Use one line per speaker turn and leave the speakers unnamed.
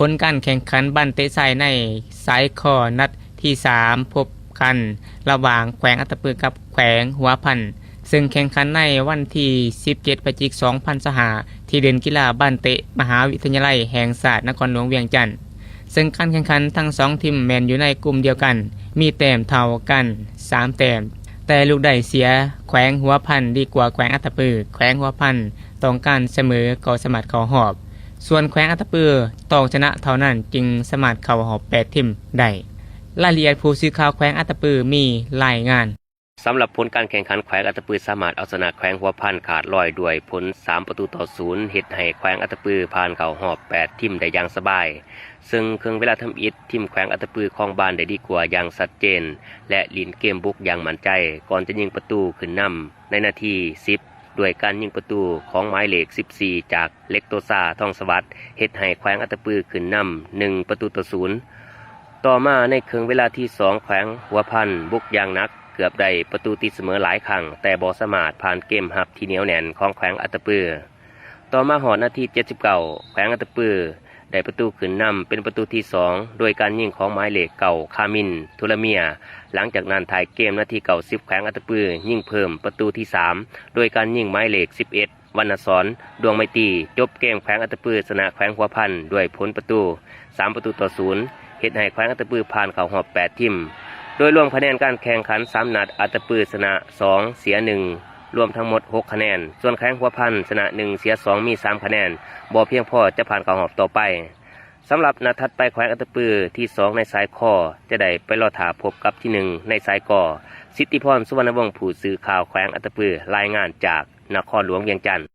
ผลการแข่งขันบันเตะไซในสายคอนัดที่3พบกันระหว่างแขวงอัตตปือกับแขวงหัวพันซึ่งแข่งขันในวันที่17 พฤศจิกายน 2025ที่เดินกีฬาบ้านเตะมหาวิทยาลัยแห่งศาสตร์นครหลวงเวียงจันทน์ซึ่งการแข่งขันทั้ง2ทีมแมนอยู่ในกลุ่มเดียวกันมีแต้มเท่ากัน3แต้มแต่ลูกได้เสียแขวงหัวพันดีกว่าแขวงอัตตปือแขวงหัวพันต้องการเสมอก็สามารถเข้ารอบส่วนแขวงอัตตปือต้องชนะเท่านั้นจึงสามารถเข้ารอบ8ทีมได้รายละเอียดผู้สื่อข่าวแขวงอัตตปือมีรายงาน
สำหรับผลการแข่งขันแขวงอัตตปือสามารถเอาชนะแขวงหัวพันขาดลอยด้วยผล3-0เฮ็ดให้แขวงอัตตปือผ่านเข้ารอบ8ทีมได้อย่างสบายซึ่งเครื่องเวลาทำอิฐทีมแขวงอัตตปือของบ้านได้ดีกว่าอย่างชัดเจนและลีนเกมบุกอย่างมั่นใจก่อนจะยิงประตูขึ้นนำในนาที10ด้วยการยิงประตูของหมายเลข14จากเล็กโตซาทองสวัสดิ์เฮ็ดให้แขวงอัตตปือขึ้นนำ1-0ต่อมาในเครื่องเวลาที่2แขวงหัวพันบุกอย่างหนักเกือบได้ประตูตีเสมอหลายครั้งแต่บ่สามารถผ่านเกมรับที่เหนียวแน่นของแขวงอัตตปือต่อมาหอดนาที79แขวงอัตตปือได้ประตูขึ้นนำเป็นประตูที่2โดยการยิงของหมายเลขเก่าคามินทุลเมียหลังจากนั้นถ่ายเกมนาที90แขวงอัตตปือยิงเพิ่มประตูที่3โดยการยิงหมายเลข11วรรณศรดวงไมตรีจบเกมแขวงอัตตปือชนะแขวงหัวพันด้วยผลประตู3-0เฮ็ดให้แขวงอัตตปือผ่านเข้ารอบ8ทีมโดยรวมคะแนนการแข่งขัน3นัดอัตตปือชนะ2เสีย1รวมทั้งหมด6คะแนนส่วนแขวงหัวพันชนะ1เสีย2มี3คะแนนบ่เพียงพอจะผ่านเข้ารอบต่อไปสำหรับนัดถัดไปแขวงอัตตปือที่2ในสายคอจะได้ไปรอท่าพบกับที่1ในสายกอสิทธิพรสุวรรณวงศ์ผู้สื่อข่าวแขวงอัตตปือรายงานจากนครหลวงเวียงจันทน์